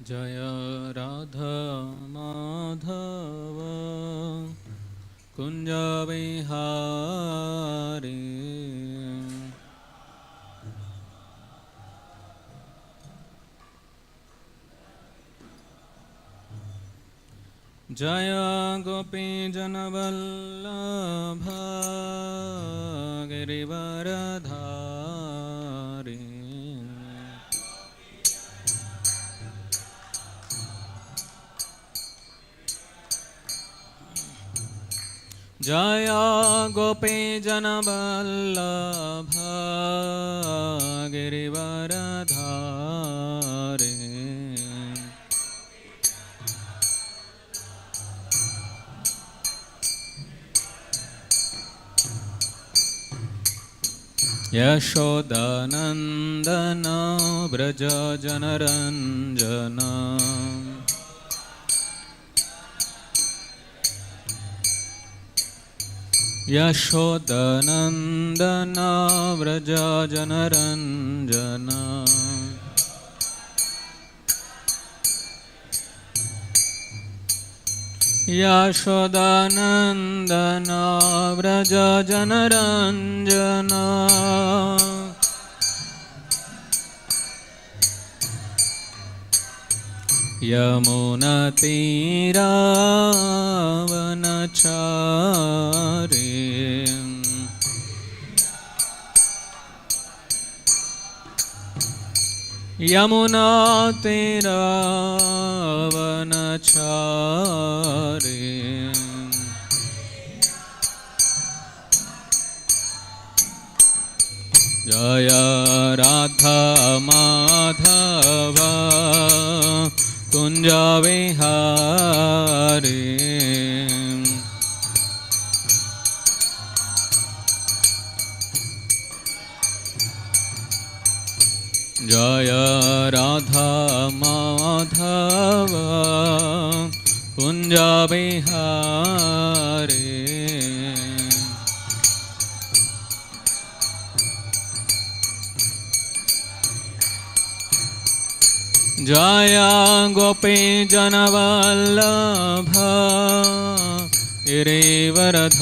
जय राधा माधव कुंज विहारी जय गोपी जनवल्लभ गिरिवरधारी जय गोपी जनवल्लभ गिरिवरधारी यशोदानंदन व्रज जनरंजन यशोदानंदन व्रज जनरंजन यशोदानंदन व्रज जनरंजन यमुनतीरावनचारी यमुनतीरावनचारी जय राधा माधव कुंज विहारी जय राधा माधव कुंज विहारी जय गोपी जनवल्लभ गिरिवरधारी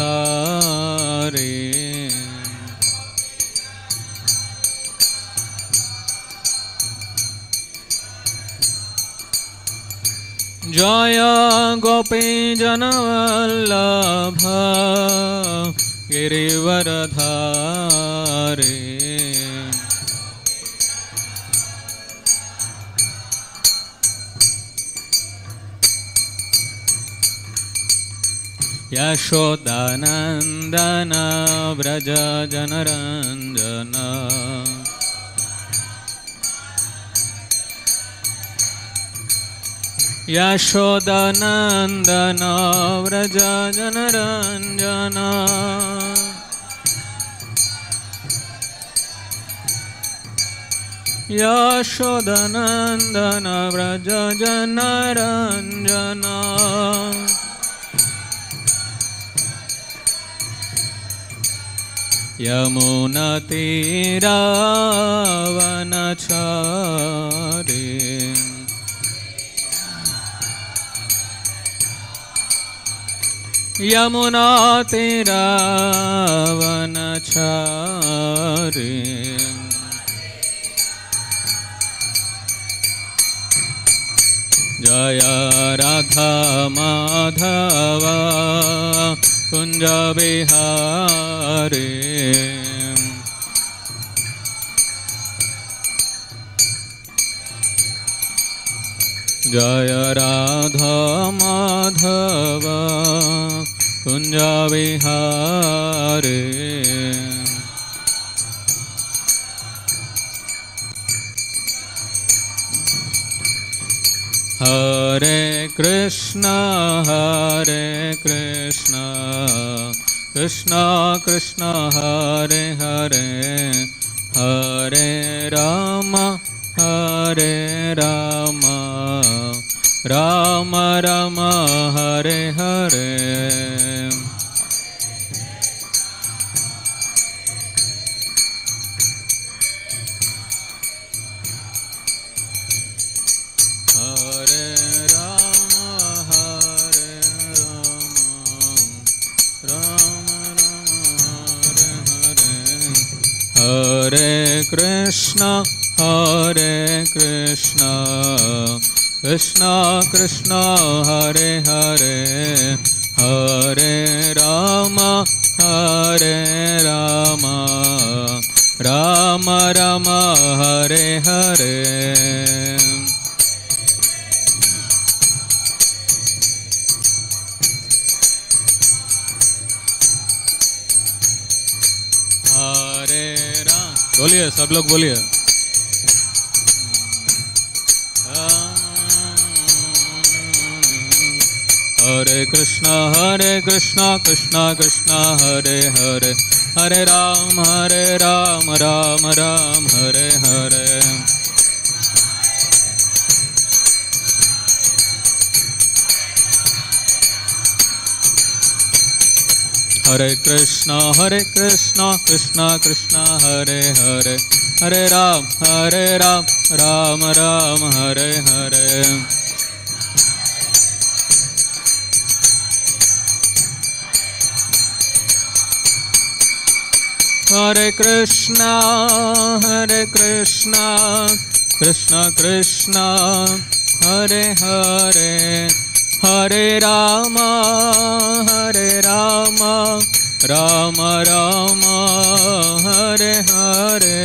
जय गोपी जनवल्लभ गिरिवरधारी यशोदानंदन व्रज जनरंजन यशोदानंदन व्रज जनरंजन यशोदानंदन व्रज जनरंजन यमुनतीरावनचारी यमुनतीरावनचारी जय राधा माधव कुंज विहारी जय राधा माधव कुंज विहारी हरे Krishna Krishna Krishna Hare Hare Hare Ram Ram Ram Hare Hare Hare Hare Krishna, Krishna Krishna, Hare Hare, Hare Rama, Rama Rama, Hare Hare. बोलिए, सब लोग बोलिए। हरे कृष्णा कृष्णा कृष्णा हरे हरे, हरे राम राम राम हरे हरे। हरे कृष्णा कृष्णा कृष्णा हरे हरे, हरे राम राम राम हरे हरे। हरे कृष्णा कृष्णा कृष्णा हरे हरे, हरे राम राम राम हरे हरे।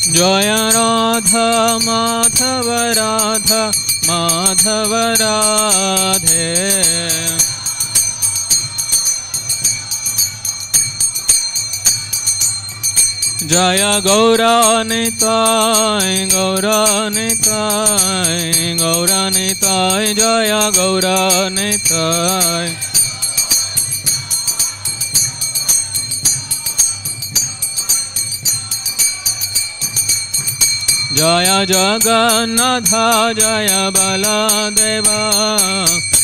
जय राधा माधव राधा माधव राधे, जय गौरानिताय गौरानिताय जय गौरानिताय। जय जगन्नाथ जय बलदेवा,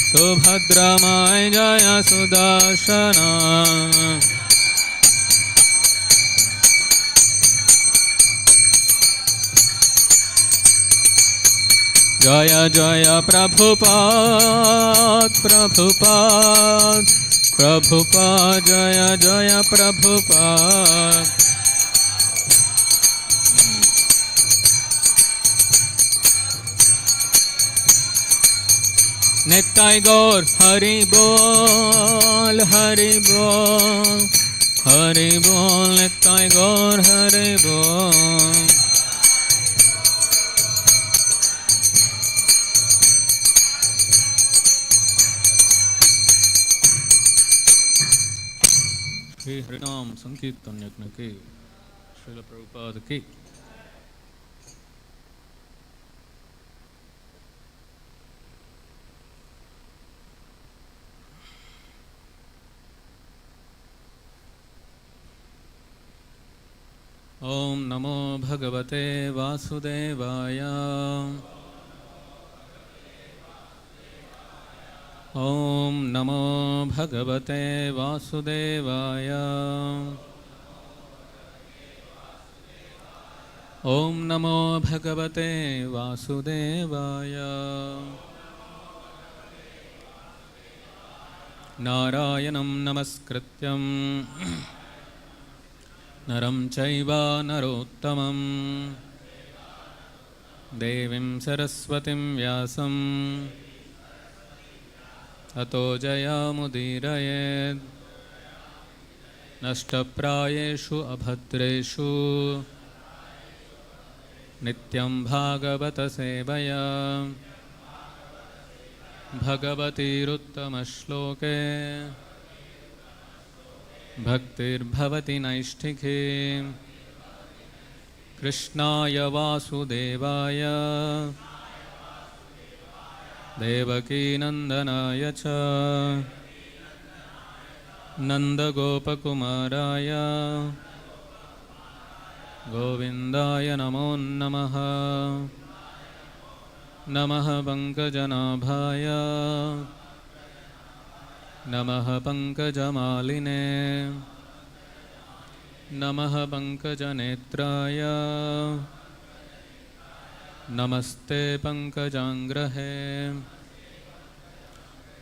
सुभद्रमाय जय सुदर्शना। जय जय प्रभुपाद जय जय प्रभुपाद। नित्य गौर हरि बोल नित्य गौर हरि बोल। हरिनाम संकीर्तन यज्ञ की श्रील प्रभुपाद की। ओम नमो भगवते वासुदेवाय, ओम नमो भगवते वासुदेवाय, ओम नमो भगवते वासुदेवाय। नारायणं नमस्कृत्यं नरं चैव नरोत्तमं, देवीं सरस्वतीं व्यासं अतो जयमुदीरयेत्। नष्टप्रायेषु अभद्रेषु नित्यं भागवत सेवया, भगवतीरुत्तमश्लोके भक्तिर्भवति नैष्ठिकी। कृष्णाय वासुदेवाय देवकीनन्दनाय च नन्दगोपकुमाराय गोविन्दाय नमो नमः। नमः पङ्कजनाभाय नमः पङ्कजमालिने, Namaha Pankajanetraya Namaste Pankajangrahe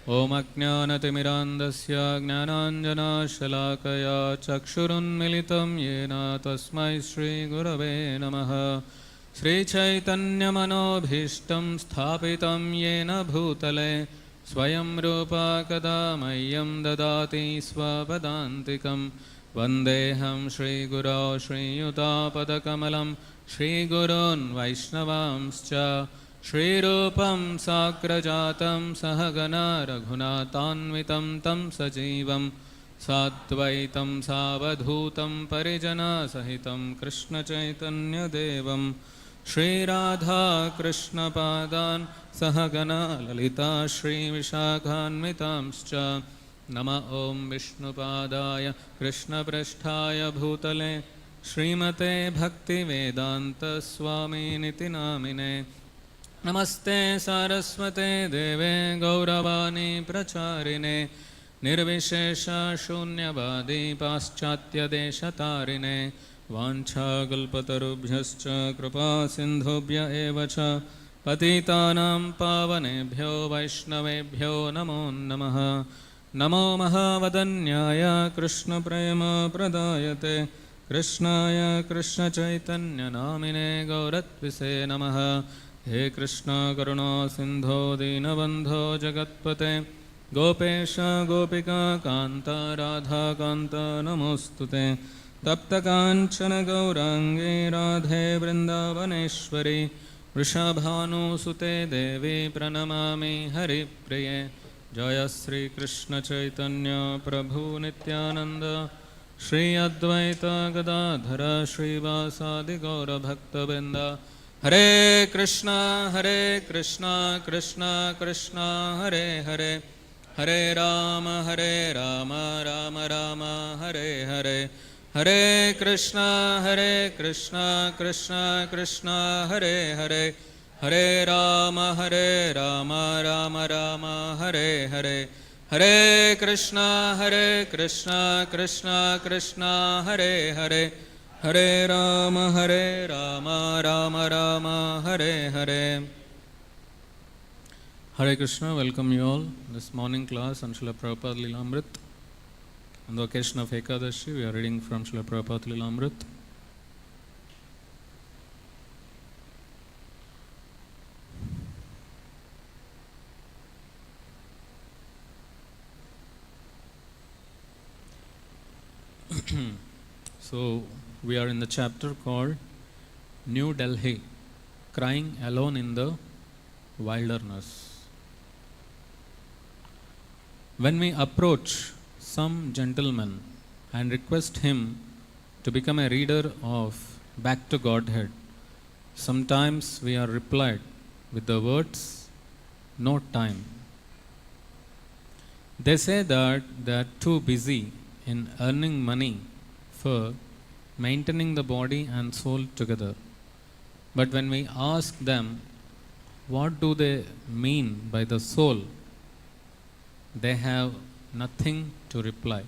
Om Ajnanatimirandasya Jnananjana Shalakaya Chakshurunmilitam Yena Tasmai Shri Gurave Namaha Shri Chaitanya Manobhishtam Sthapitam Yena Bhutale Swayam Rupa Kadamayyam Dadati Swapadantikam Vandeham Shri Guru Shri Yuta Padakamalam Shri Gurun Vaishnavamscha Shri Rupam Sakrajatam Sahagana Raghunatanvitam Tam Sajivam Satvaitam Savadhutam Parijana Sahitam Krishna Chaitanya Devam Shri Radha Krishna Padan Sahagana Lalita Shri Vishakhanvitamscha Nama Om Vishnupadaya Krishna Prasthaya Bhutale Srimate Bhakti Vedanta Swami Niti Namine Namaste Saraswate Deve Gauravani Pracharine Nirvishesha Shunyavadi Paschatya Deshatarine Vancha Gulpatarubhyascha Kripa Sindhubhya Evacha Patitanam Pavanebhyo Vaishnavebhyo Namo Namaha Namo Mahavadanyaya Krishna Prema Pradayate Krishnaya Krishna Chaitanya Namine Gauratvise Namaha He Krishna Karuna Sindho Dinabandho Jagatpate Gopesha Gopika Kanta Radha Kanta Namostute Tapta Kanchana Gaurangi Radhe Vrindavaneshwari Vrishabhanu Sute Devi Pranamami Hari Priye Jaya Sri Krishna Chaitanya Prabhu Nityananda Shri Advaita Gadadhara Shri Vasadi Gaura Bhakta Vrinda Hare Krishna Krishna Krishna Hare Hare Hare Rama Rama Rama Hare Hare Hare Krishna Krishna Krishna Hare Hare Hare Rama Rama Rama Hare Hare Hare Krishna Krishna Krishna Hare Hare Hare Rama Rama Rama Hare Hare. Hare Krishna, welcome you all this morning class on Srila Prabhupada Lilamrta. On the occasion of Ekadashi, we are reading from Srila Prabhupada Lilamrta. So, we are in the chapter called New Delhi, Crying Alone in the Wilderness. When we approach some gentleman and request him to become a reader of Back to Godhead, sometimes we are replied with the words, "No time." They say that they are too busy in earning money for maintaining the body and soul together. But when we ask them, what do they mean by the soul, they have nothing to reply.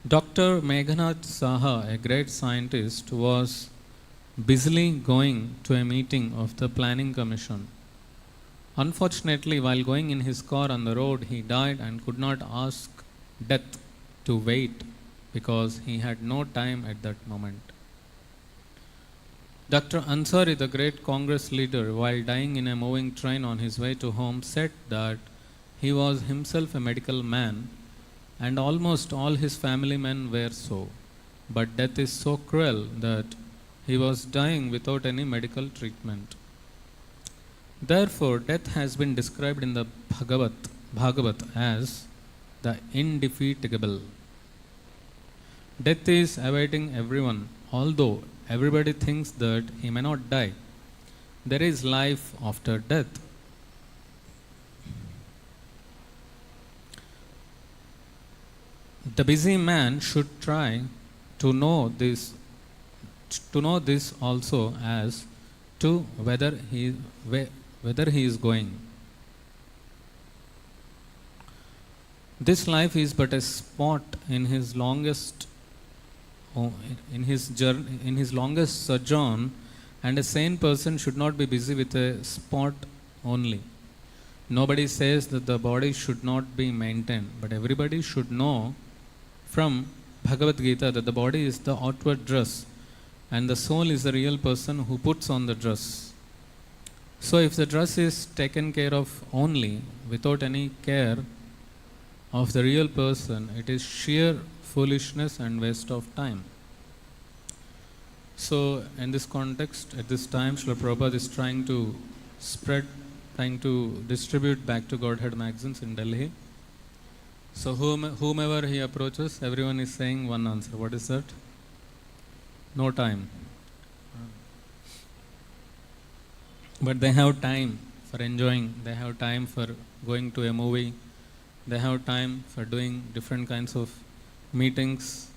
Dr. Meghnath Saha, a great scientist, was busily going to a meeting of the Planning Commission. Unfortunately, while going in his car on the road, he died and could not ask death to wait because he had no time at that moment. Dr. Ansari, the great Congress leader, while dying in a moving train on his way to home, said that he was himself a medical man and almost all his family men were so. But death is so cruel that he was dying without any medical treatment. Therefore, death has been described in the Bhagavatam as the indefeatable. Death is awaiting everyone, although everybody thinks that he may not die. There is life after death. The busy man should try to know this also as to whether he is going. This life is but a spot in his longest in his journey, in his longest sojourn, and a sane person should not be busy with a spot only. Nobody says that the body should not be maintained, but everybody should know from Bhagavad Gita that the body is the outward dress and the soul is the real person who puts on the dress. So if the dress is taken care of only without any care of the real person, it is sheer foolishness and waste of time. So in this context, at this time, Srila Prabhupada is trying to distribute back to Godhead magazines in Delhi. So whomever he approaches, everyone is saying one answer. What is that? No time. But they have time for enjoying, they have time for going to a movie, they have time for doing different kinds of meetings,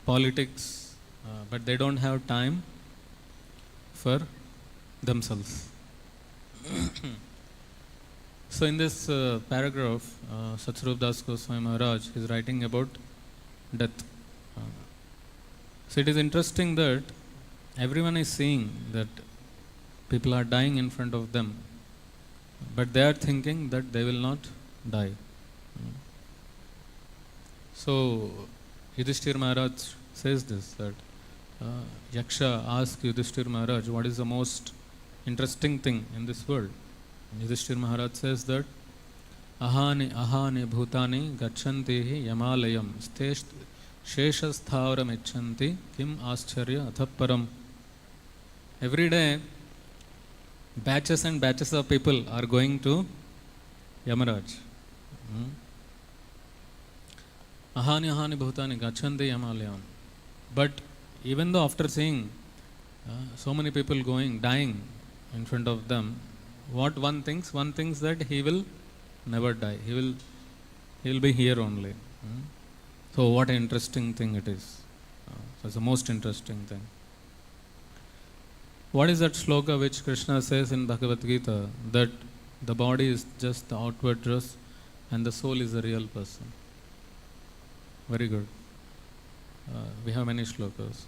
politics, but they don't have time for themselves. So in this paragraph, Sachinandan Goswami Maharaj is writing about death. So it is interesting that everyone is seeing that people are dying in front of them, but they are thinking that they will not die. So Yudhishthira Maharaj says this, that Yaksha asked Yudhishthira Maharaj, what is the most interesting thing in this world? Yudhishthira Maharaj says that ahani bhutani gachanti yamalayam sheshasthavaram ichanti kim ascharya athaparam. Every day batches and batches of people are going to Yamaraj. Ahani bhutani gachanti yamalayam. But even though after seeing so many people dying in front of them, what one thinks that he will never die. He will be here only. So what an interesting thing it is. So it's the most interesting thing. What is that sloka which Krishna says in Bhagavad Gita, that the body is just the outward dress and the soul is the real person? Very good. We have many slokas.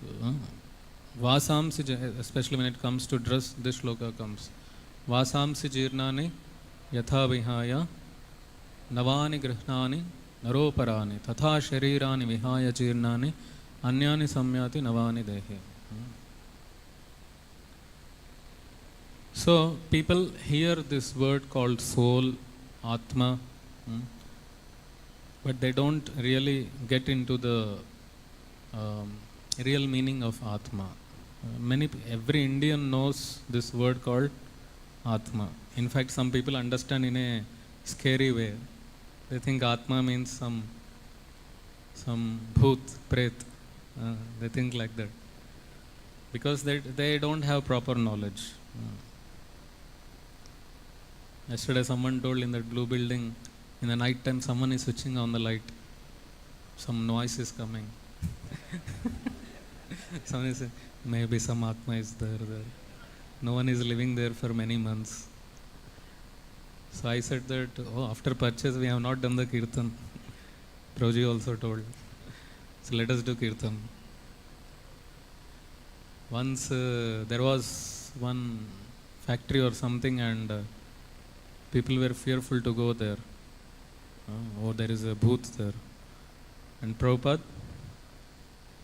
Vasamsi, especially when it comes to dress, this sloka comes. Vasamsi jirnani yatha vihaya navani grihnani naroparani tatha sharirani vihaya jirnani anyani samyati navani dehe. So people hear this word called soul, atma, but they don't really get into the real meaning of atma. Every Indian knows this word called atma. In fact, some people understand in a scary way. They think atma means some bhoot, pret. They think like that because they don't have proper knowledge. Yesterday someone told in that blue building, in the night time someone is switching on the light. Some noise is coming. Someone is saying, maybe some atma is there. No one is living there for many months. So I said that, after purchase we have not done the kirtan. Prabhuji also told. So let us do kirtan. Once there was one factory or something and people were fearful to go there. There is a booth there. And Prabhupada,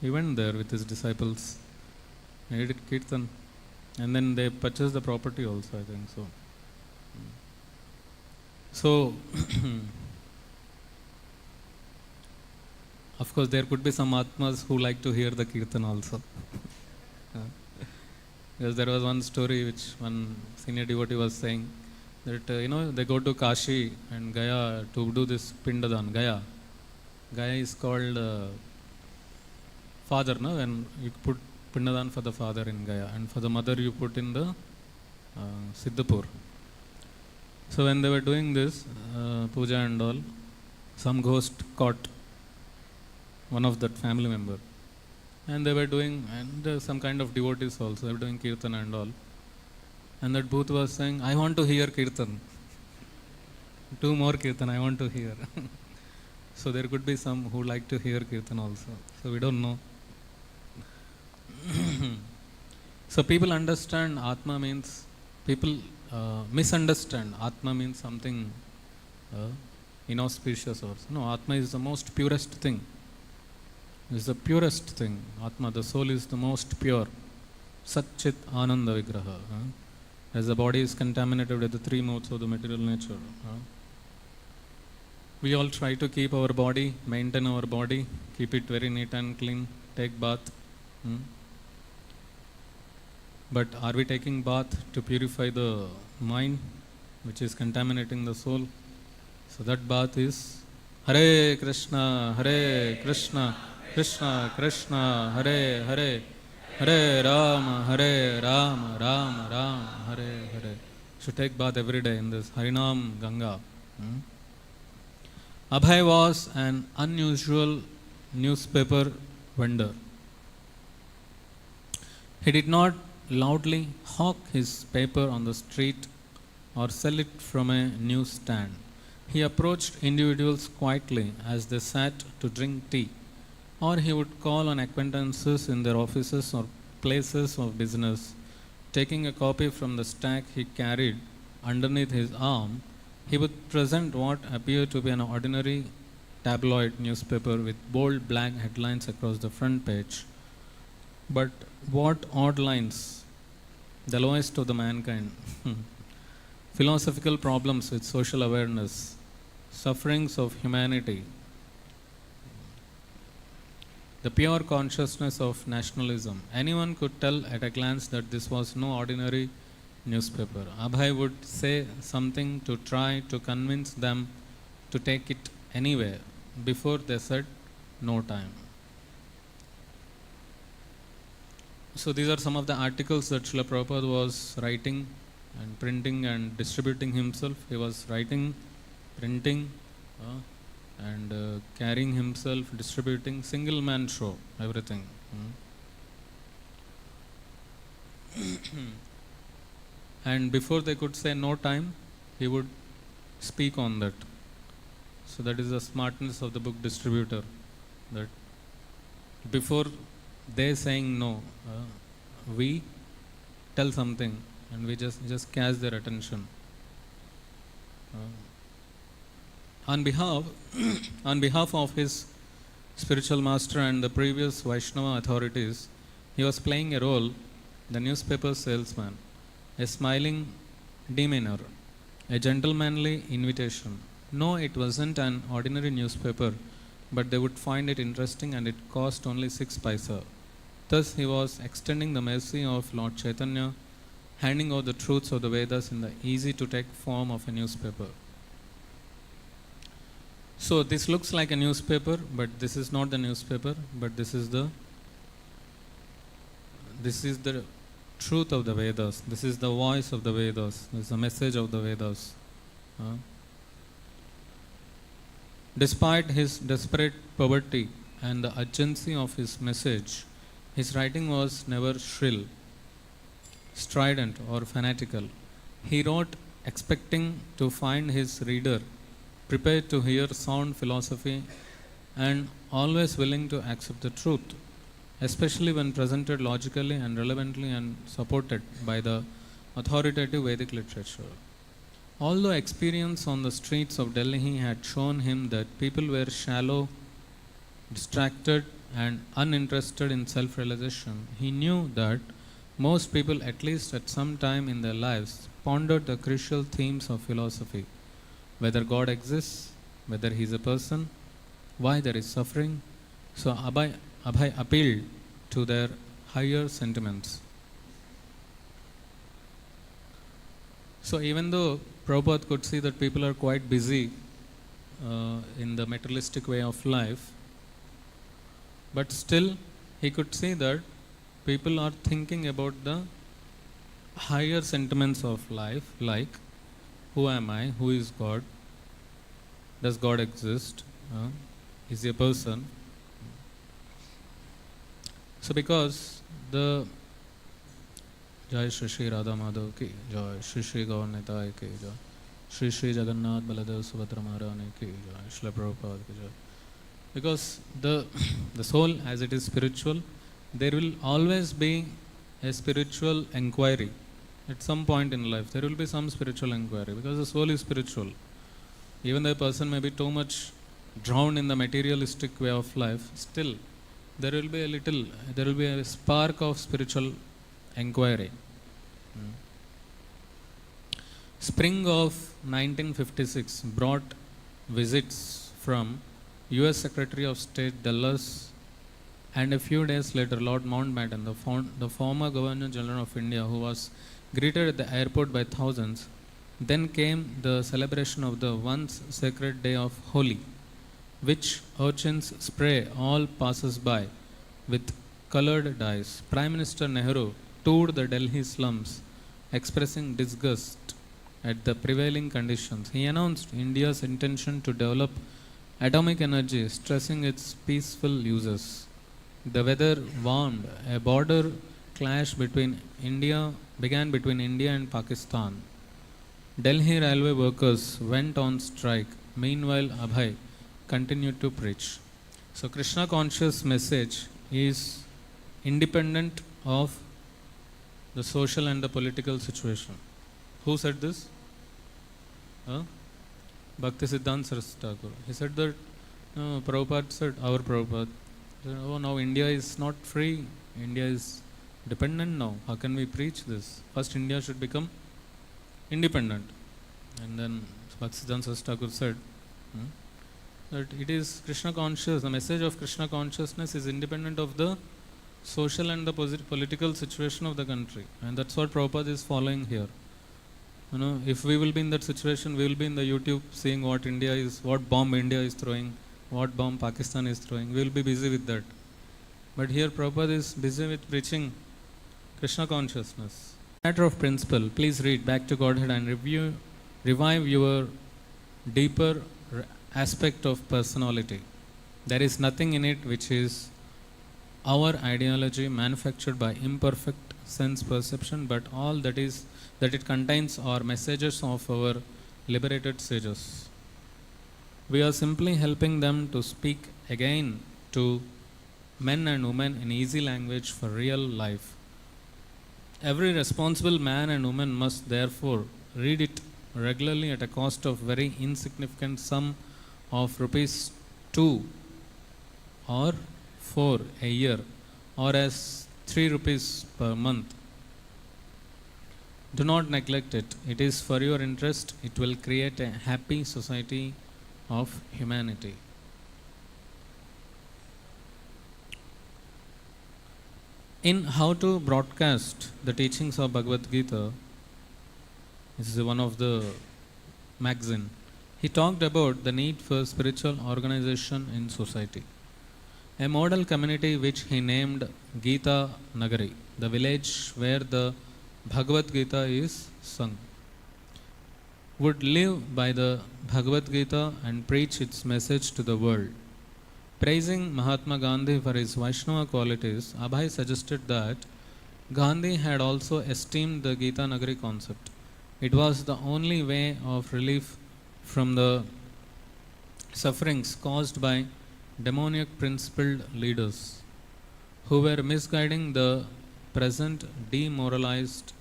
he went there with his disciples. He did kirtan. And then they purchased the property also, I think so. So, of course, there could be some atmas who like to hear the kirtan also. Because there was one story which one senior devotee was saying that, they go to Kashi and Gaya to do this Pindadan. Gaya is called father, no? And you put Pindadan for the father in Gaya, and for the mother you put in the Siddhapur. So when they were doing this puja and all, some ghost caught one of that family member, and they were doing, and some kind of devotees also, they were doing kirtan and all. And that booth was saying, I want to hear kirtan. 2 more kirtan, I want to hear. So there could be some who like to hear kirtan also. So we don't know. So people understand Atma means, people misunderstand Atma means something inauspicious or no. Atma is the most purest thing. Is the purest thing. Atma, the soul, is the most pure. Satchit Ananda Vigraha. As the body is contaminated with the 3 modes of the material nature. We all try to keep our body, maintain our body, keep it very neat and clean, take bath. But are we taking bath to purify the mind, which is contaminating the soul? So that bath is Hare Krishna, Krishna Krishna, Hare Hare, Hare Rama, Rama Rama, Hare Hare. Should take bath every day in this Harinam Ganga. Abhay was an unusual newspaper vendor. He did not loudly hawk his paper on the street or sell it from a newsstand. He approached individuals quietly as they sat to drink tea, or he would call on acquaintances in their offices or places of business. Taking a copy from the stack he carried underneath his arm, he would present what appeared to be an ordinary tabloid newspaper with bold black headlines across the front page. But what odd lines! The lowest of the mankind. Philosophical problems with social awareness, sufferings of humanity, the pure consciousness of nationalism. Anyone could tell at a glance that this was no ordinary newspaper. Abhay would say something to try to convince them to take it anyway before they said no time. So these are some of the articles that Srila Prabhupada was writing and printing and distributing himself. He was writing, printing, and carrying himself, distributing, single man show, everything. And before they could say no time, he would speak on that. So that is the smartness of the book distributor, that before they saying no, we tell something and we just catch their attention. On behalf of his spiritual master and the previous Vaishnava authorities, he was playing a role, the newspaper salesman, a smiling demeanor, a gentlemanly invitation. No, it wasn't an ordinary newspaper, but they would find it interesting and it cost only 6 paisa. Thus he was extending the mercy of Lord Chaitanya, handing over the truths of the Vedas in the easy to take form of a newspaper. So this looks like a newspaper, but this is not the newspaper, but this is the truth of the Vedas. This is the voice of the Vedas. This is the message of the Vedas. Despite his desperate poverty and the urgency of his message, his writing was never shrill, strident or fanatical. He wrote expecting to find his reader prepared to hear sound philosophy and always willing to accept the truth, especially when presented logically and relevantly and supported by the authoritative Vedic literature. Although experience on the streets of Delhi had shown him that people were shallow, distracted and uninterested in self-realization, he knew that most people, at least at some time in their lives, pondered the crucial themes of philosophy: whether God exists, whether he is a person, why there is suffering. So Abhay appealed to their higher sentiments. So even though Prabhupada could see that people are quite busy in the materialistic way of life, but still he could see that people are thinking about the higher sentiments of life, like who am I, who is God, does God exist, is he a person. So because the Jai Shri Shri Radha Madhav ki Jai, Shri Shri Gaur Nitai ki Jai, Shri Shri Jagannath Baladev Subhadra Maharani ki jai, Srila Prabhupada ki jai. Because the soul, as it is spiritual, there will always be a spiritual inquiry. At some point in life, there will be some spiritual inquiry, because the soul is spiritual. Even though a person may be too much drowned in the materialistic way of life, still there will be a spark of spiritual inquiry. Spring of 1956 brought visits from US Secretary of State Dulles, and a few days later Lord Mountbatten, the former Governor General of India, who was greeted at the airport by thousands. Then came the celebration of the once sacred day of Holi, which urchins spray all passers-by with colored dyes. Prime Minister Nehru toured the Delhi slums, expressing disgust at the prevailing conditions. He announced India's intention to develop atomic energy, stressing its peaceful uses. The weather warmed. A border clash began between India and Pakistan. Delhi railway workers went on strike. Meanwhile, Abhay continued to preach. So, Krishna conscious message is independent of the social and the political situation. Who said this? Bhaktisiddhanta Saraswati Thakur. He said that Prabhupada said, our Prabhupada said, oh, now India is not free. India is dependent now. How can we preach this? First, India should become independent. And then Bhaktisiddhanta Saraswati Thakur said that it is Krishna conscious. The message of Krishna consciousness is independent of the social and the political situation of the country. And that's what Prabhupada is following here. If we will be in that situation, we will be in the YouTube seeing what bomb India is throwing, what bomb Pakistan is throwing. We will be busy with that. But here Prabhupada is busy with preaching Krishna consciousness. Matter of principle, please read Back to Godhead and revive your deeper aspect of personality. There is nothing in it which is our ideology manufactured by imperfect sense perception, but all that it contains are messages of our liberated sages. We are simply helping them to speak again to men and women in easy language for real life. Every responsible man and woman must therefore read it regularly at a cost of very insignificant sum of rupees 2 or 4 a year, or as 3 rupees per month. Do not neglect it. It is for your interest. It will create a happy society of humanity. In How to Broadcast the Teachings of Bhagavad Gita, this is one of the magazine, he talked about the need for spiritual organization in society. A model community which he named Gita Nagari, the village where the Bhagavad Gita is sung, would live by the Bhagavad Gita and preach its message to the world. Praising Mahatma Gandhi for his Vaishnava qualities, Abhay suggested that Gandhi had also esteemed the Gita Nagari concept. It was the only way of relief from the sufferings caused by demoniac principled leaders who were misguiding the present demoralized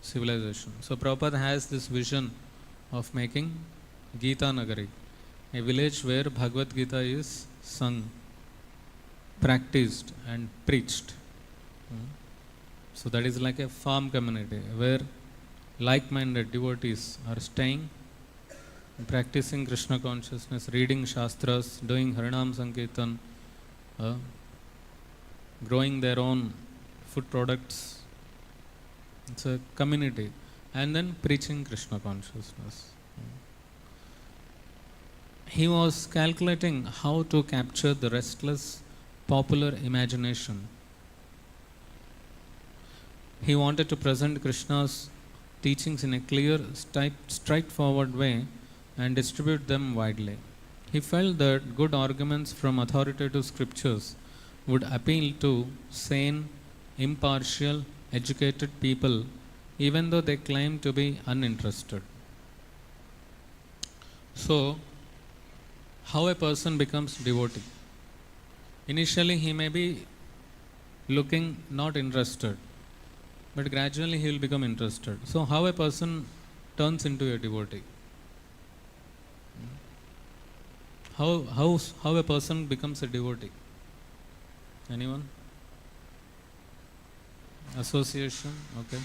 civilization. So Prabhupada has this vision of making Gita Nagari, a village where Bhagavad Gita is sung, practiced and preached. So that is like a farm community where like-minded devotees are staying, practicing Krishna consciousness, reading Shastras, doing Harinam Sankirtan, growing their own food products. It's a community. And then preaching Krishna consciousness. He was calculating how to capture the restless popular imagination. He wanted to present Krishna's teachings in a clear, straightforward way and distribute them widely. He felt that good arguments from authoritative scriptures would appeal to sane, impartial, educated people, even though they claim to be uninterested. So, how a person becomes devotee? Initially, he may be looking not interested, but gradually he will become interested. So, how a person turns into a devotee? How a person becomes a devotee? Anyone? Association, okay.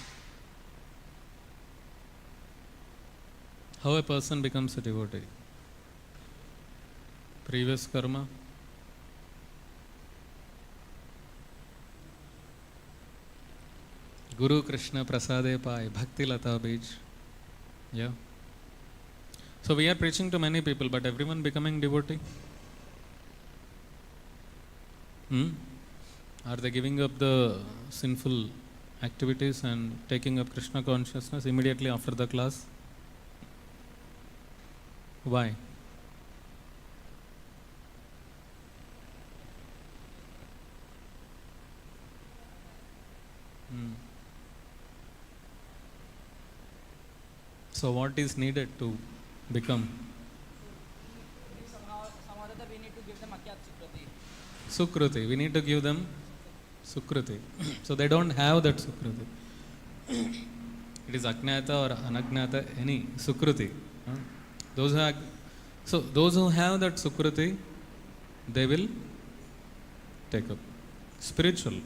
How a person becomes a devotee? Previous karma? Guru Krishna Prasade Pai, Bhakti Lata Bij. Yeah. So we are preaching to many people, but everyone becoming devotee? Are they giving up the sinful activities and taking up Krishna consciousness immediately after the class? Why? So what is needed to become? Some other we need to give them Akyat Sukruti. Sukruti. We need to give them Sukruti. So they don't have that Sukruti. It is Ajnata or Anagnata, any Sukruti. Those who have that Sukruti, they will take up. Spiritual,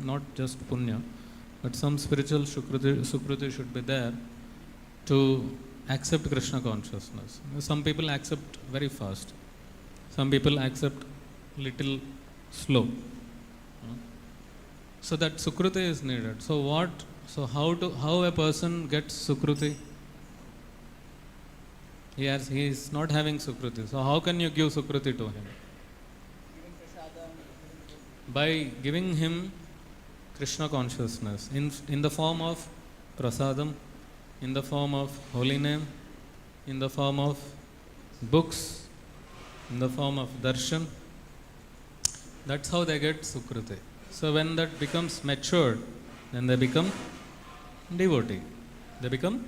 not just Punya, but some spiritual Sukruti should be there to accept Krishna consciousness. Some people accept very fast. Some people accept little slow. So that Sukruti is needed. So how a person gets Sukruti? He is not having Sukruti. So how can you give Sukruti to him? By giving him Krishna consciousness in the form of prasadam, in the form of holy name, in the form of books, in the form of darshan. That's how they get Sukruti. So when that becomes matured, then they become devotee. They become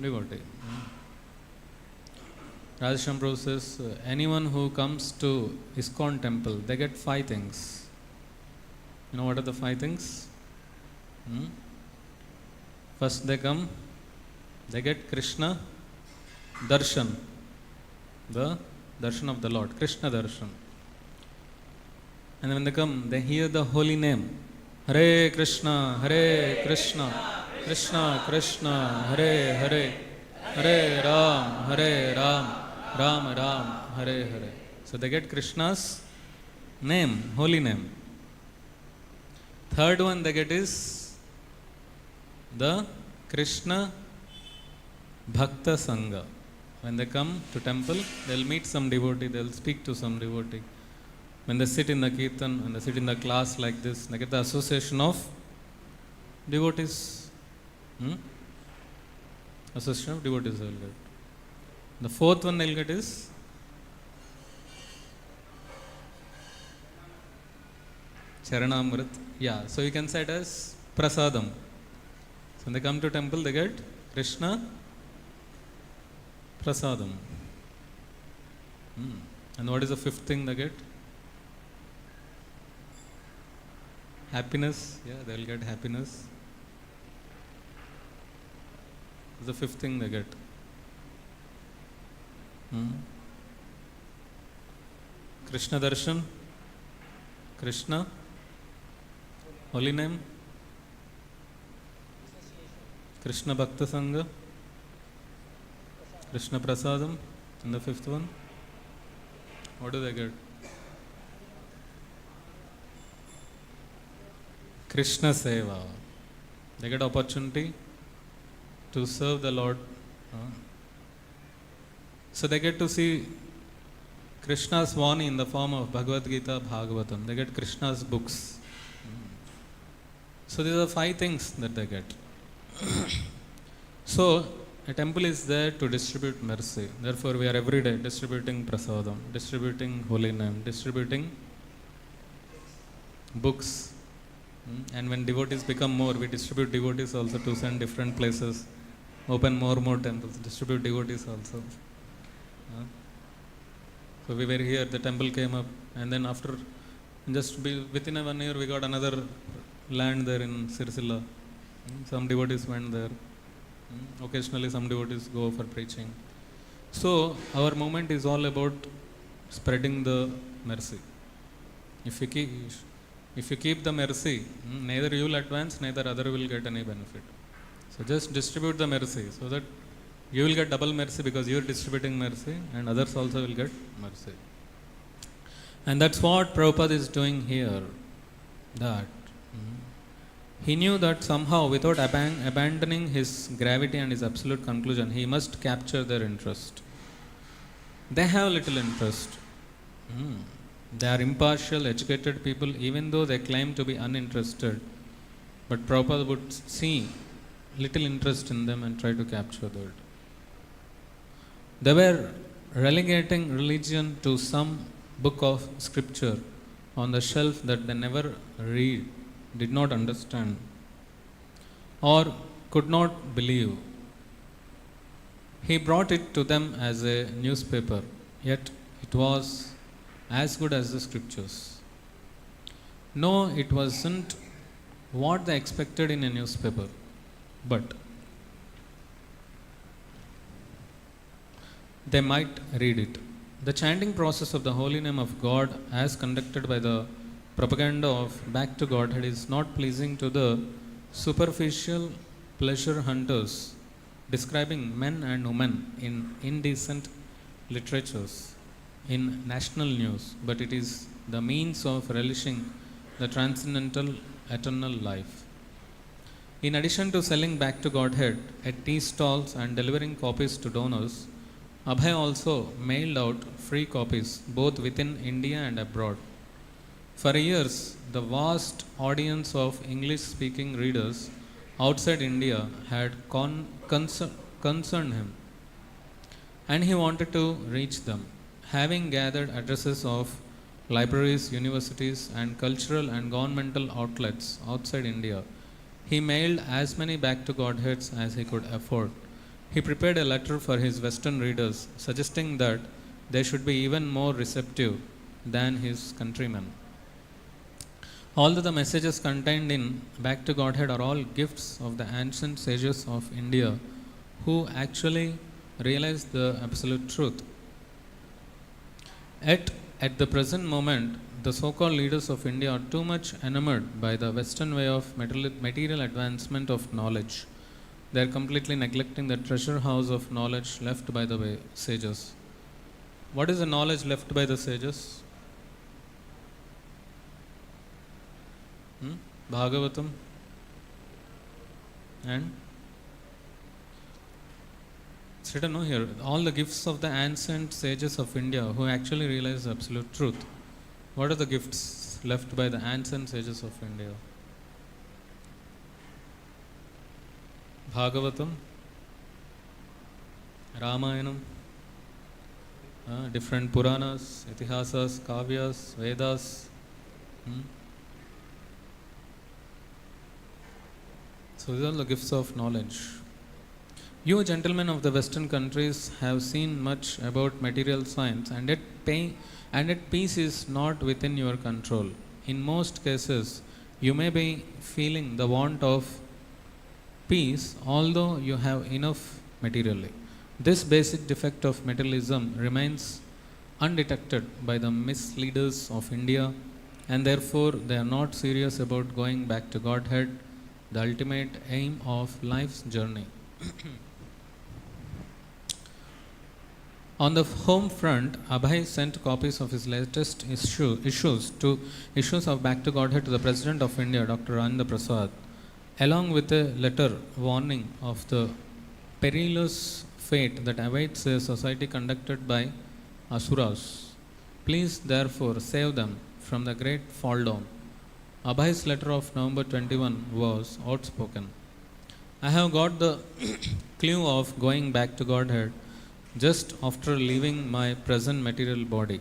devotee. Radhesham Prabhu says, anyone who comes to ISKCON temple, they get 5 things. You know what are the 5 things? First they come, they get Krishna darshan, the darshan of the Lord, Krishna darshan. And when they come, they hear the holy name, Hare Krishna, Krishna Krishna, Hare Hare, Hare Ram, Ram Ram, Hare Hare. So they get Krishna's name, holy name. Third one they get is the Krishna Bhakta Sangha. When they come to temple, they will meet some devotee, they will speak to some devotee. When they sit in the kirtan, when they sit in the class like this, they get the association of devotees. Association of devotees they will get. The fourth one they will get is Charanamrit. Yeah, so you can say it as prasadam. So when they come to temple, they get Krishna prasadam. And what is the fifth thing they get? Happiness. Yeah, they will get happiness. The fifth thing they get. Krishna darshan, Krishna, holy name, Krishna Bhakta Sangha, Krishna Prasadam, and the fifth one. What do they get? Krishna Seva. They get opportunity to serve the Lord. So they get to see Krishna's Vani in the form of Bhagavad Gita, Bhagavatam. They get Krishna's books. So these are 5 things that they get. So a temple is there to distribute mercy. Therefore we are every day distributing prasadam, distributing holy name, distributing books. And when devotees become more, we distribute devotees also to send different places, open more temples, distribute devotees also. So we were here, the temple came up, and then after within 1 year we got another land there in Sirsila. Some devotees went there. Occasionally some devotees go for preaching. So our movement is all about spreading the mercy. If you keep the mercy, neither you will advance, neither other will get any benefit. So just distribute the mercy so that you will get double mercy because you are distributing mercy and others also will get mercy. And that's what Prabhupada is doing here. That he knew that somehow without abandoning his gravity and his absolute conclusion, he must capture their interest. They have little interest. They are impartial, educated people, even though they claim to be uninterested. But Prabhupada would see little interest in them and try to capture that. They were relegating religion to some book of scripture on the shelf that they never read, did not understand, or could not believe. He brought it to them as a newspaper, yet it was as good as the scriptures. No, it wasn't what they expected in a newspaper, but they might read it. The chanting process of the holy name of God, as conducted by the propaganda of back to Godhead, is not pleasing to the superficial pleasure hunters, describing men and women in indecent literatures, in national news, but it is the means of relishing the transcendental eternal life. In addition to selling back to Godhead at tea stalls and delivering copies to donors, Abhay also mailed out free copies both within India and abroad. For years, the vast audience of English-speaking readers outside India had concerned him, and he wanted to reach them. Having gathered addresses of libraries, universities, and cultural and governmental outlets outside India, he mailed as many back to Godheads as he could afford. He prepared a letter for his Western readers, suggesting that they should be even more receptive than his countrymen. Although the messages contained in Back to Godhead are all gifts of the ancient sages of India who actually realized the absolute truth, yet at the present moment, the so-called leaders of India are too much enamored by the Western way of material advancement of knowledge. They are completely neglecting the treasure house of knowledge left by the sages. What is the knowledge left by the sages? Bhagavatam and it's written no here. All the gifts of the ancient sages of India who actually realize the absolute truth. What are the gifts left by the ancient sages of India? Bhagavatam, Ramayanam, different Puranas, Itihasas, Kavyas, Vedas. So these are the gifts of knowledge. You gentlemen of the Western countries have seen much about material science, and yet peace is not within your control. In most cases, you may be feeling the want of peace, although you have enough materially. This basic defect of materialism remains undetected by the misleaders of India, and therefore they are not serious about going back to Godhead, the ultimate aim of life's journey. On the home front, Abhay sent copies of his latest issues of Back to Godhead to the President of India, Dr. Rajendra Prasad, along with a letter warning of the perilous fate that awaits a society conducted by Asuras. Please therefore save them from the great fall down. Abhay's letter of November 21 was outspoken. I have got the clue of going back to Godhead just after leaving my present material body.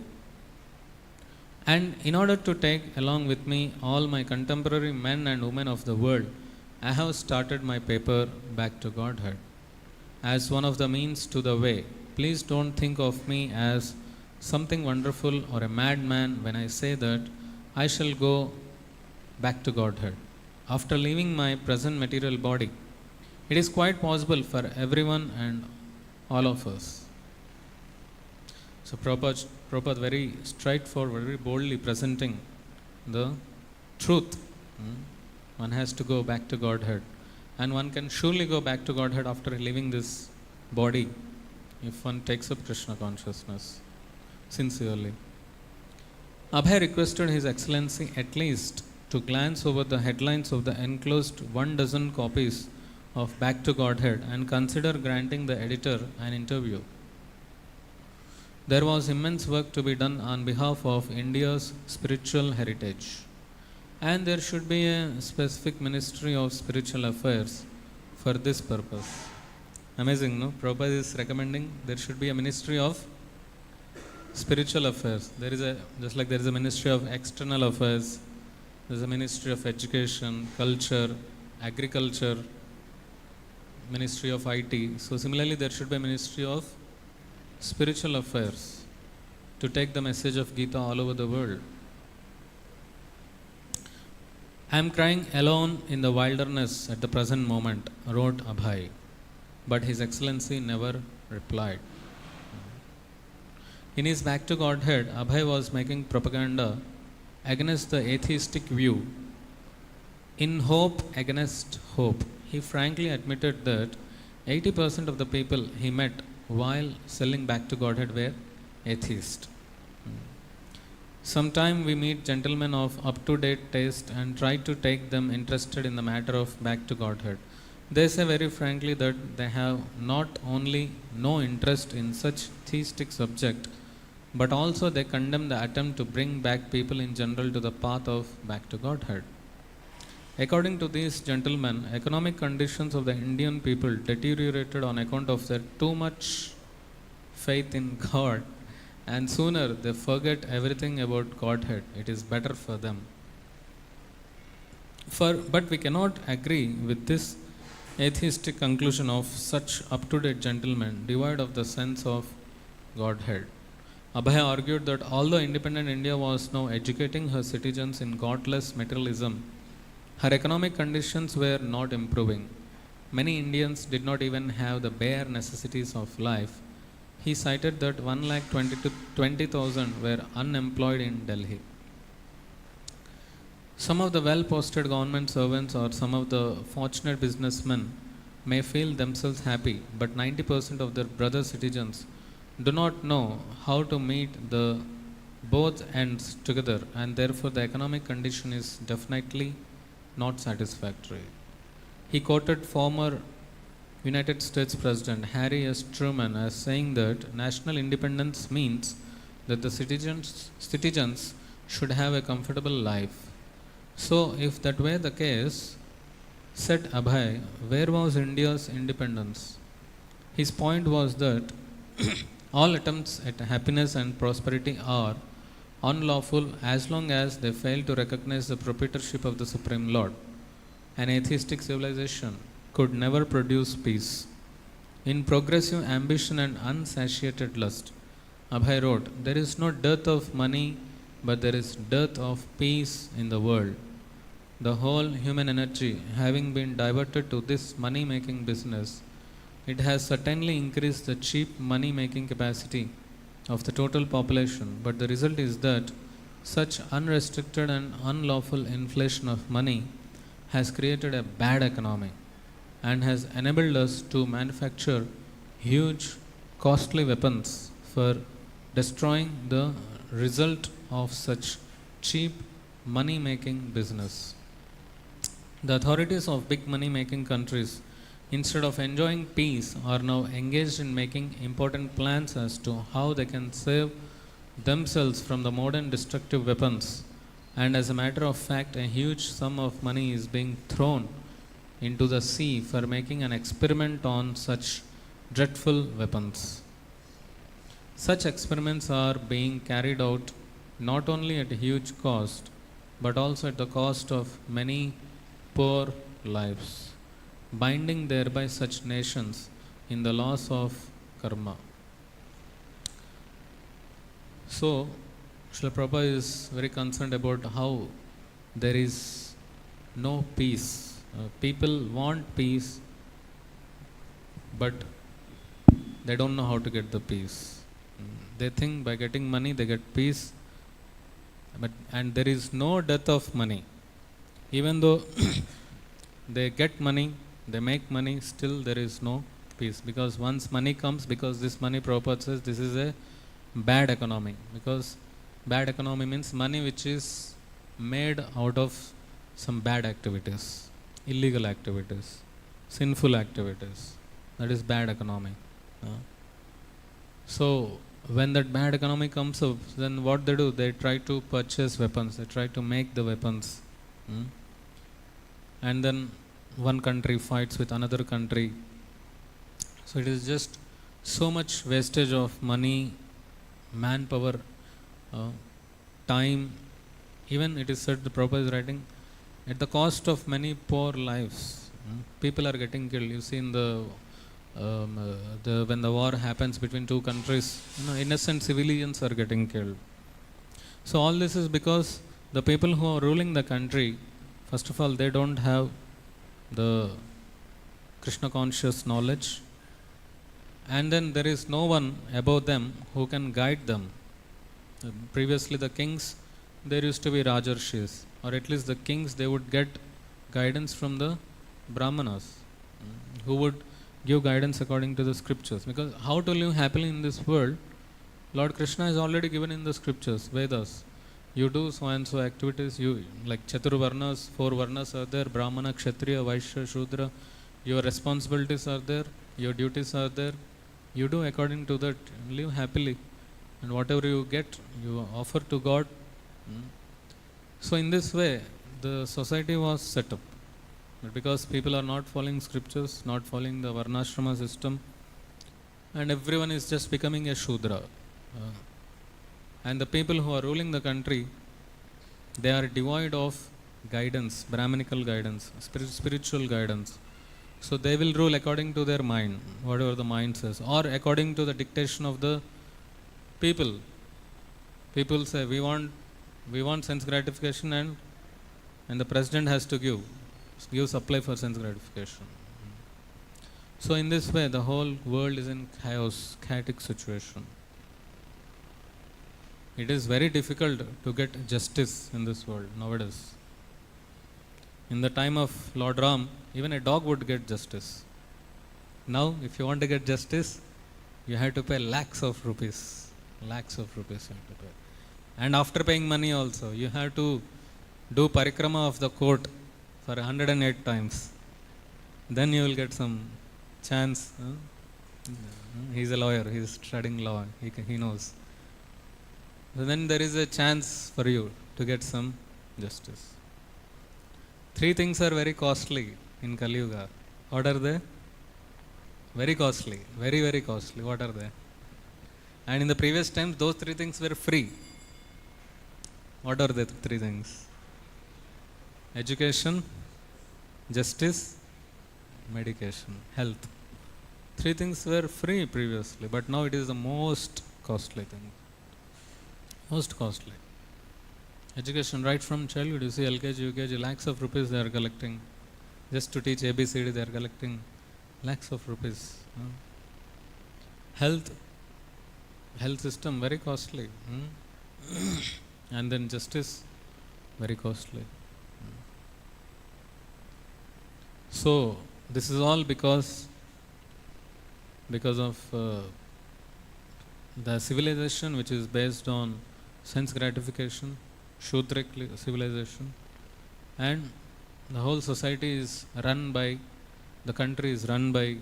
And in order to take along with me all my contemporary men and women of the world, I have started my paper Back to Godhead as one of the means to the way, please don't think of me as something wonderful or a madman when I say that I shall go back to Godhead after leaving my present material body. It is quite possible for everyone and all of us. So Prabhupada very straightforward, very boldly presenting the truth. One has to go back to Godhead, and one can surely go back to Godhead after leaving this body if one takes up Krishna consciousness sincerely. Abhay requested His Excellency at least to glance over the headlines of the enclosed 12 copies of Back to Godhead and consider granting the editor an interview. There was immense work to be done on behalf of India's spiritual heritage, and there should be a specific Ministry of Spiritual Affairs for this purpose. Amazing, no? Prabhupada is recommending there should be a Ministry of Spiritual Affairs. There is just like there is a Ministry of External Affairs, there is a Ministry of Education, Culture, Agriculture, Ministry of IT. So similarly, there should be a Ministry of Spiritual Affairs to take the message of Gita all over the world. I am crying alone in the wilderness at the present moment, wrote Abhay, but His Excellency never replied. In his Back to Godhead, Abhay was making propaganda against the atheistic view. In hope against hope, he frankly admitted that 80% of the people he met while selling Back to Godhead were atheists. Sometime we meet gentlemen of up-to-date taste and try to take them interested in the matter of Back to Godhead. They say very frankly that they have not only no interest in such theistic subject, but also they condemn the attempt to bring back people in general to the path of Back to Godhead. According to these gentlemen, economic conditions of the Indian people deteriorated on account of their too much faith in God, and sooner they forget everything about Godhead. It is better for them. But we cannot agree with this atheistic conclusion of such up-to-date gentlemen devoid of the sense of Godhead. Abhay argued that although independent India was now educating her citizens in godless materialism, her economic conditions were not improving. Many Indians did not even have the bare necessities of life. He cited that 1,20,000 were unemployed in Delhi. Some of the well-posted government servants or some of the fortunate businessmen may feel themselves happy, but 90% of their brother citizens do not know how to meet the both ends together, and therefore the economic condition is definitely not satisfactory. He quoted former United States President Harry S. Truman as saying that national independence means that the citizens should have a comfortable life. So, if that were the case, said Abhay, where was India's independence? His point was that all attempts at happiness and prosperity are unlawful as long as they fail to recognize the proprietorship of the Supreme Lord. An atheistic civilization could never produce peace. In progressive ambition and unsatiated lust, Abhay wrote, there is no dearth of money, but there is dearth of peace in the world. The whole human energy having been diverted to this money-making business, it has certainly increased the cheap money-making capacity of the total population, but the result is that such unrestricted and unlawful inflation of money has created a bad economy and has enabled us to manufacture huge, costly weapons for destroying the result of such cheap money-making business. The authorities of big money-making countries, instead of enjoying peace, are now engaged in making important plans as to how they can save themselves from the modern destructive weapons, and as a matter of fact, a huge sum of money is being thrown into the sea for making an experiment on such dreadful weapons. Such experiments are being carried out not only at a huge cost, but also at the cost of many poor lives, binding thereby such nations in the laws of karma. So Srila Prabhupada is very concerned about how there is no peace. People want peace, but they don't know how to get the peace. They think by getting money they get peace, and there is no death of money. Even though they get money, they make money, still there is no peace. Because once money comes, because this money, Prabhupada says, this is a bad economy. Because bad economy means money which is made out of some bad activities, illegal activities, sinful activities. That is bad economy. So when that bad economy comes up, then what they do? They try to purchase weapons. They try to make the weapons. And then one country fights with another country. So it is just so much wastage of money, manpower, time. Even it is said, the Prabhupada is writing, at the cost of many poor lives, people are getting killed. You see in when the war happens between two countries, innocent civilians are getting killed. So all this is because the people who are ruling the country, first of all, they don't have the Krishna conscious knowledge, and then there is no one above them who can guide them. Previously the kings, there used to be rajarsis, or at least the kings, they would get guidance from the brahmanas, who would give guidance according to the scriptures. Because how to live happily in this world, Lord Krishna has already given in the scriptures, Vedas. You do so and so activities, you like Chaturvarnas, 4 Varnas are there, Brahmana, Kshatriya, Vaishya, Shudra. Your responsibilities are there, your duties are there. You do according to that, live happily, and whatever you get, you offer to God. So in this way, the society was set up. But because people are not following scriptures, not following the Varnashrama system, and everyone is just becoming a Shudra. And the people who are ruling the country, they are devoid of guidance, Brahmanical guidance, spiritual guidance. So they will rule according to their mind, whatever the mind says, or according to the dictation of the people. People say, we want sense gratification, and the president has to give supply for sense gratification. So in this way, the whole world is in chaos, chaotic situation. It is very difficult to get justice in this world nowadays. In the time of Lord Ram, even a dog would get justice. Now, if you want to get justice, you have to pay lakhs of rupees. Lakhs of rupees you have to pay. And after paying money also, you have to do parikrama of the court for 108 times. Then you will get some chance. He is a lawyer, he is studying law, he knows. So then there is a chance for you to get some justice. 3 things are very costly in Kali Yuga. What are they? Very costly, very, very costly. What are they? And in the previous times, those 3 things were free. What are the 3 things? Education, justice, medication, health. 3 things were free previously, but now it is the most costly thing. Most costly. Education, right from childhood, you see LKG, UKG, lakhs of rupees they are collecting. Just to teach ABCD, they are collecting lakhs of rupees. Health system, very costly. And then justice, very costly. So this is all because of the civilization which is based on sense gratification, Shudrik civilization, and the whole society is run by, the country is run by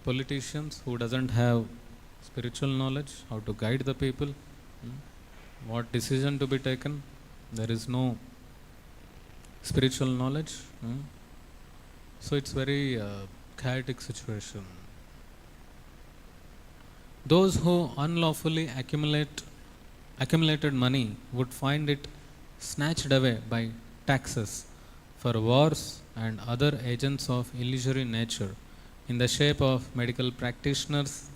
politicians who doesn't have spiritual knowledge, how to guide the people, what decision to be taken. There is no spiritual knowledge. So it's very chaotic situation. Those who unlawfully accumulated money would find it snatched away by taxes for wars and other agents of illusory nature in the shape of medical practitioners,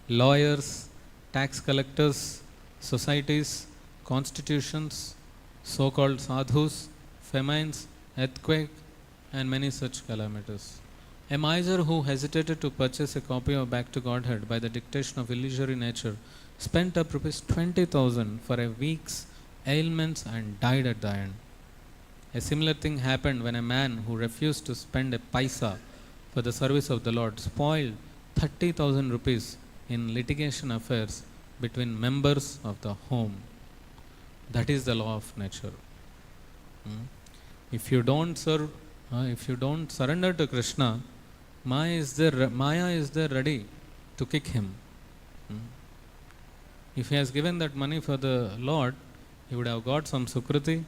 lawyers, tax collectors, societies, constitutions, so-called sadhus, famines, earthquake, and many such calamities. A miser who hesitated to purchase a copy of Back to Godhead by the dictation of illusory nature spent up rupees 20,000 for a week's ailments and died at the end. A similar thing happened when a man who refused to spend a paisa for the service of the Lord spoiled 30,000 rupees in litigation affairs between members of the home. That is the law of nature. If you don't surrender to Krishna, Maya is there ready to kick him. If he has given that money for the Lord, he would have got some sukriti,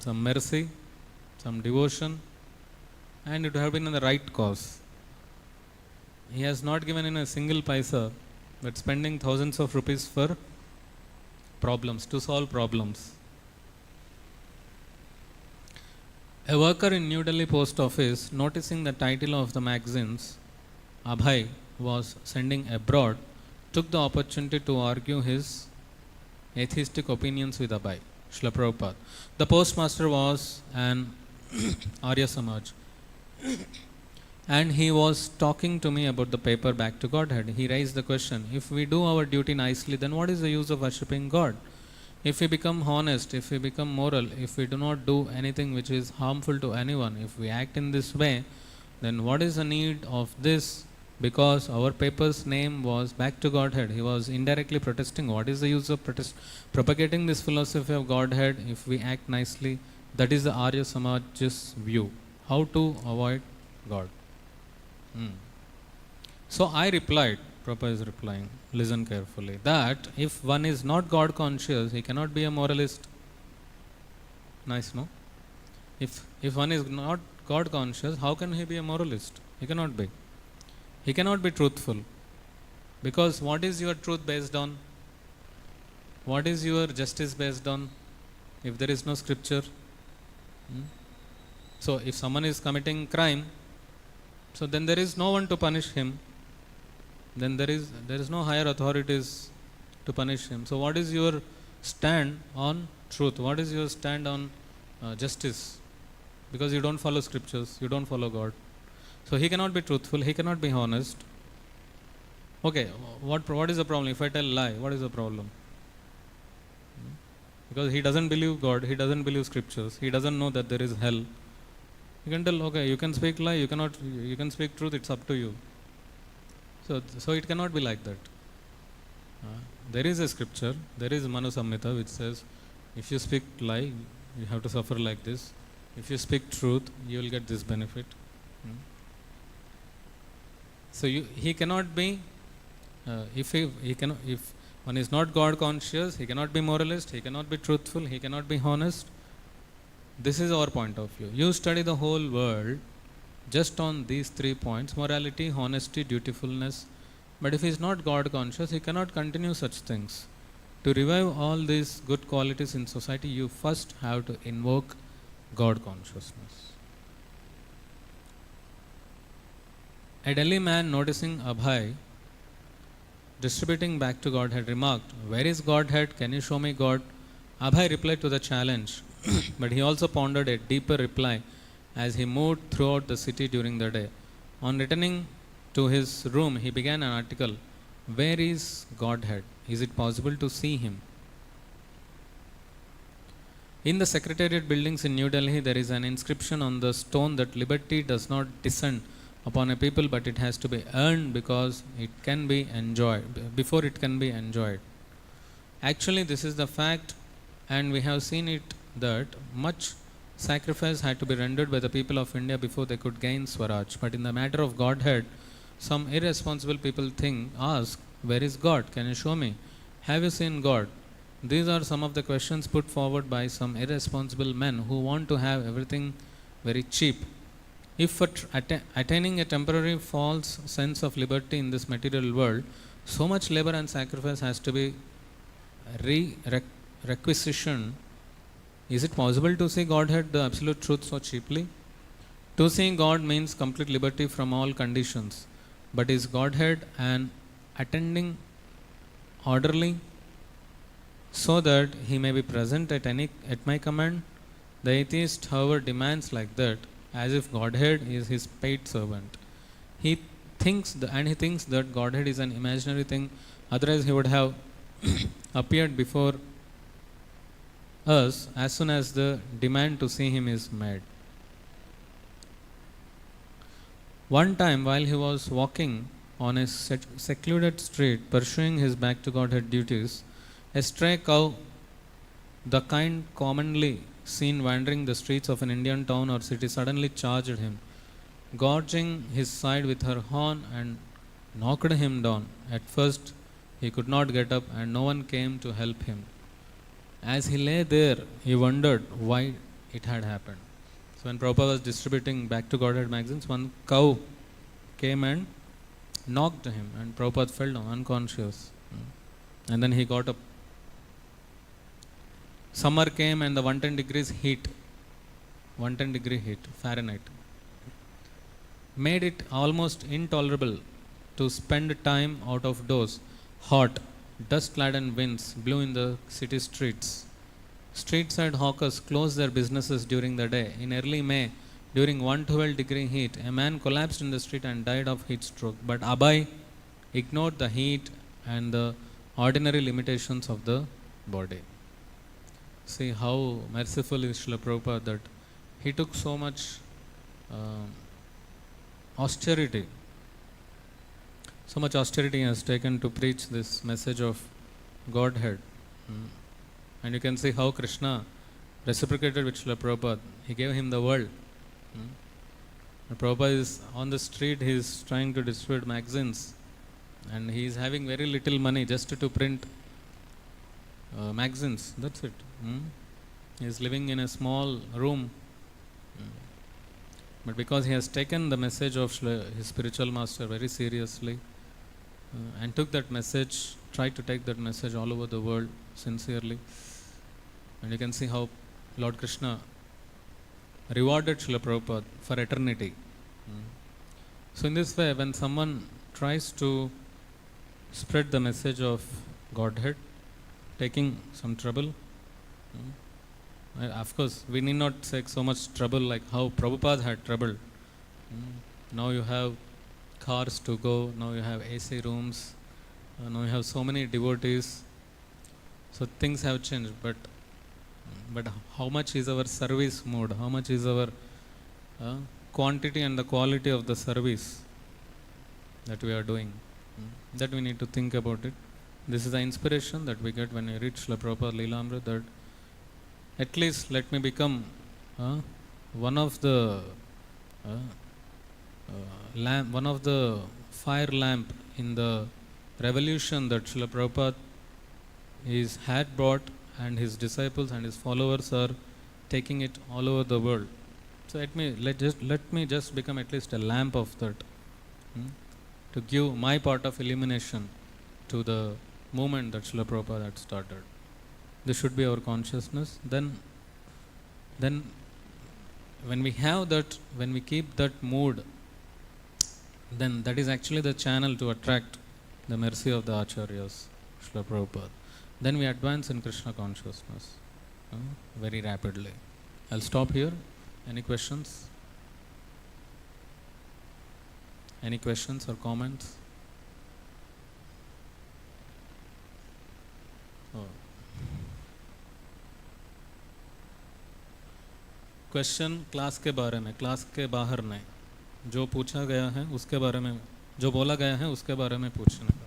some mercy, some devotion, and it would have been in the right cause. He has not given in a single paisa, but spending thousands of rupees for problems, to solve problems. A worker in New Delhi post office, noticing the title of the magazines Abhay was sending abroad, took the opportunity to argue his atheistic opinions with Abhay, Srila Prabhupada. The postmaster was an Arya Samaj, and he was talking to me about the paper Back to Godhead. He raised the question, if we do our duty nicely, then what is the use of worshipping God? If we become honest, if we become moral, if we do not do anything which is harmful to anyone, if we act in this way, then what is the need of this? Because our paper's name was Back to Godhead. He was indirectly protesting. What is the use of propagating this philosophy of Godhead if we act nicely? That is the Arya Samaj's view. How to avoid God. So I replied, Prabhupada is replying, listen carefully, that if one is not God conscious, he cannot be a moralist. Nice, no? If one is not God conscious, how can he be a moralist? He cannot be. He cannot be truthful. Because what is your truth based on? What is your justice based on? If there is no scripture. So if someone is committing crime, so then there is no one to punish him. Then there is no higher authorities to punish him. So what is your stand on truth? What is your stand on justice? Because you don't follow scriptures, you don't follow God. So he cannot be truthful, he cannot be honest. Okay, what is the problem? If I tell lie, what is the problem? Because he doesn't believe God, he doesn't believe scriptures, he doesn't know that there is hell. You can tell, okay, you can speak lie, you can speak truth, it's up to you. So it cannot be like that. There is a scripture, there is Manu Samhita which says, if you speak lie, you have to suffer like this. If you speak truth, you will get this benefit. So he cannot be, if one is not God conscious, he cannot be moralist, he cannot be truthful, he cannot be honest. This is our point of view. You study the whole world just on these 3 points, morality, honesty, dutifulness. But if he is not God conscious, he cannot continue such things. To revive all these good qualities in society, you first have to invoke God consciousness. A Delhi man noticing Abhay distributing Back to Godhead remarked, where is Godhead? Can you show me God? Abhay replied to the challenge, but he also pondered a deeper reply as he moved throughout the city during the day. On returning to his room, he began an article, where is Godhead? Is it possible to see him? In the secretariat buildings in New Delhi, there is an inscription on the stone that liberty does not descend upon a people, but it has to be earned because it can be enjoyed, before it can be enjoyed. Actually, this is the fact, and we have seen it that much sacrifice had to be rendered by the people of India before they could gain Swaraj. But in the matter of Godhead, some irresponsible people ask, where is God? Can you show me? Have you seen God? These are some of the questions put forward by some irresponsible men who want to have everything very cheap. If for attaining a temporary false sense of liberty in this material world, so much labor and sacrifice has to be requisitioned, is it possible to see Godhead, the absolute truth, so cheaply? To see God means complete liberty from all conditions. But is Godhead an attending orderly so that he may be present at my command. The atheist, however, demands like that, as if Godhead is his paid servant. He thinks that Godhead is an imaginary thing, otherwise he would have appeared before us as soon as the demand to see him is made. One time, while he was walking on a secluded street, pursuing his back to Godhead duties, a stray cow, the kind commonly seen wandering the streets of an Indian town or city, suddenly charged him, gorging his side with her horn, and knocked him down. At first, he could not get up, and no one came to help him. As he lay there, he wondered why it had happened. So when Prabhupada was distributing Back to Godhead magazines, one cow came and knocked him, and Prabhupada fell down unconscious. And then he got up. Summer came and the 110 degrees heat, 110 degree heat, Fahrenheit, made it almost intolerable to spend time out of doors. Hot, dust-laden winds blew in the city streets. Street-side hawkers closed their businesses during the day. In early May, during 112 degree heat, a man collapsed in the street and died of heat stroke. But Abhay ignored the heat and the ordinary limitations of the body. See how merciful is Srila Prabhupada, that he took so much austerity. So much austerity he has taken to preach this message of Godhead. And you can see how Krishna reciprocated with Srila Prabhupada. He gave him the world. And Prabhupada is on the street, he is trying to distribute magazines. And he is having very little money just to print magazines. That's it. He is living in a small room. But because he has taken the message of his spiritual master very seriously, and took that message, tried to take that message all over the world sincerely. And you can see how Lord Krishna rewarded Srila Prabhupada for eternity. So in this way, when someone tries to spread the message of Godhead, taking some trouble, of course, we need not take so much trouble like how Prabhupada had trouble. Now you have cars to go, now you have AC rooms, now you have so many devotees. So things have changed, but how much is our service mode? How much is our quantity and the quality of the service that we are doing? That we need to think about it. This is the inspiration that we get when we read Srila Prabhupada Lilamrta, that at least let me become one of the one of the fire lamp in the revolution that Srila Prabhupada had brought, and his disciples and his followers are taking it all over the world. So let me just become at least a lamp of that, to give my part of illumination to the movement that Srila Prabhupada had started. This should be our consciousness. Then when we have that, when we keep that mood, then that is actually the channel to attract the mercy of the Acharyas, Srila Prabhupada. Then we advance in Krishna consciousness very rapidly. I'll stop here. Any questions? Any questions or comments? Question class के बारे में, class के बाहर नहीं, जो पूछा गया है उसके बारे में, जो बोला गया है उसके बारे में पूछने का.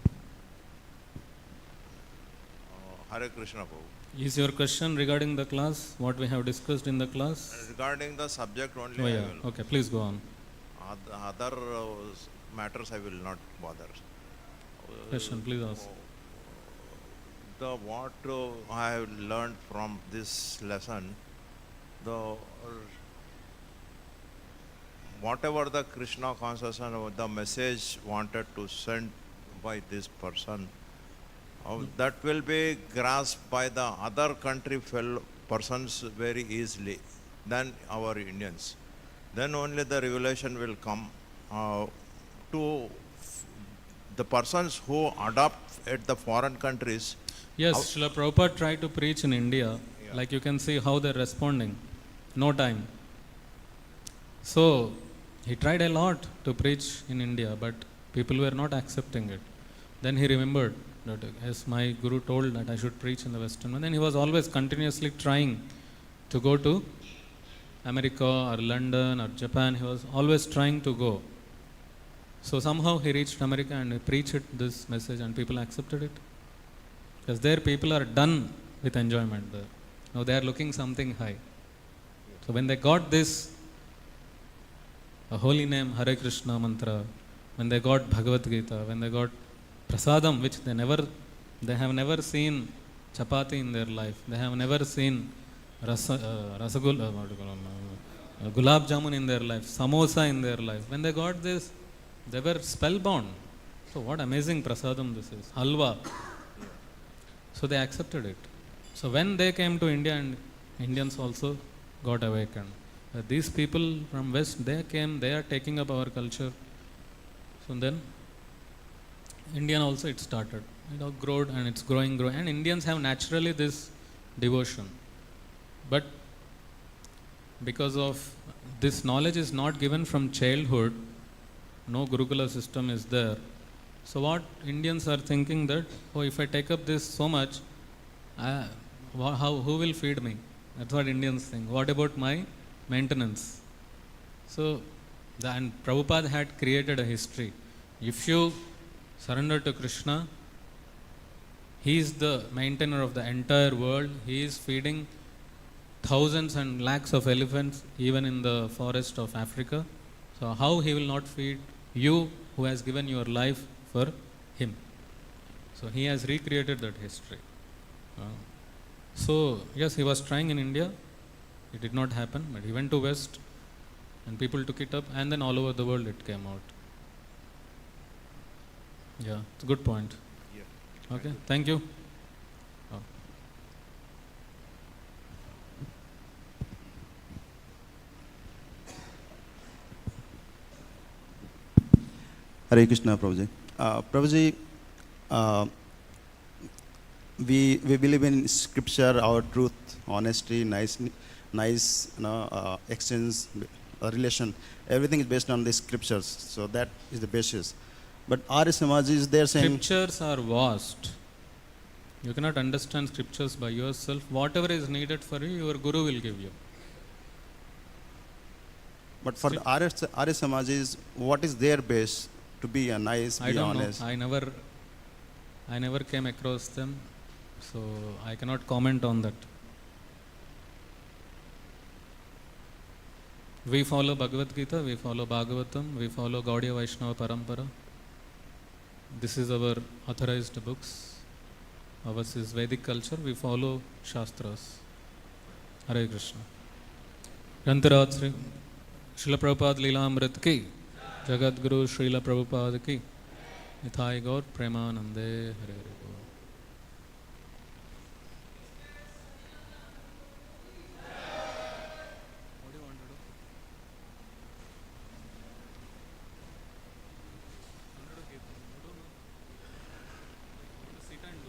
Hare Krishna Prabhu. Is your question regarding the class, what we have discussed in the class? Regarding the subject only, Oh I yeah. will. Okay, please go on. Other matters I will not bother. Question, please ask. What I have learned from this lesson, whatever the Krishna consciousness, the message wanted to send by this person, that will be grasped by the other country fellow persons very easily than our Indians. Then only the revelation will come to the persons who adopt at the foreign countries. Yes, How- Srila Prabhupada tried to preach in India. Yeah. Like you can see how they're responding. No time. So he tried a lot to preach in India, but people were not accepting it. Then he remembered that as my guru told that I should preach in the Western. And then he was always continuously trying to go to America or London or Japan. He was always trying to go. So somehow he reached America and he preached this message and people accepted it. Because there people are done with enjoyment there. Now they are looking something high. So when they got this a holy name Hare Krishna mantra, when they got Bhagavad Gita, when they got prasadam, which they have never seen chapati in their life, they have never seen gulab jamun in their life, samosa in their life. When they got this, they were spellbound. So what amazing prasadam this is, halwa. So they accepted it. So when they came to India, and Indians also got awakened. These people from West, they came, they are taking up our culture. So then, Indian also it started. It growed and it's growing. And Indians have naturally this devotion. But because of this knowledge is not given from childhood, no Gurukula system is there. So what Indians are thinking that, oh, if I take up this so much, who will feed me? That's what Indians think. What about my maintenance? So, and Prabhupada had created a history. If you surrender to Krishna, he is the maintainer of the entire world. He is feeding thousands and lakhs of elephants even in the forest of Africa. So how he will not feed you who has given your life for him? So he has recreated that history. So yes, he was trying in India. It did not happen, but he went to West and people took it up, and then all over the world it came out. Yeah, it's a good point. Yeah. Okay, thank you. Oh. Hare Krishna, Prabhuji. Prabhuji, we believe in scripture, our truth, honesty, nice exchange, relation. Everything is based on the scriptures. So that is the basis. But Arya Samaj is there saying... Scriptures are vast. You cannot understand scriptures by yourself. Whatever is needed for you, your guru will give you. But for the Arya Samaj is, what is their base to be nice, I be don't honest? know. I never came across them, so I cannot comment on that. We follow Bhagavad Gita, we follow Bhagavatam, we follow Gaudiya Vaishnava Parampara. This is our authorized books. Ours is Vedic culture, we follow Shastras. Hare Krishna. Grantaraj Sri Srila Prabhupada Lilamrta ki, Jagat Guru Srila Prabhupada ki, Nithai Gaur Premanande Hare Hare.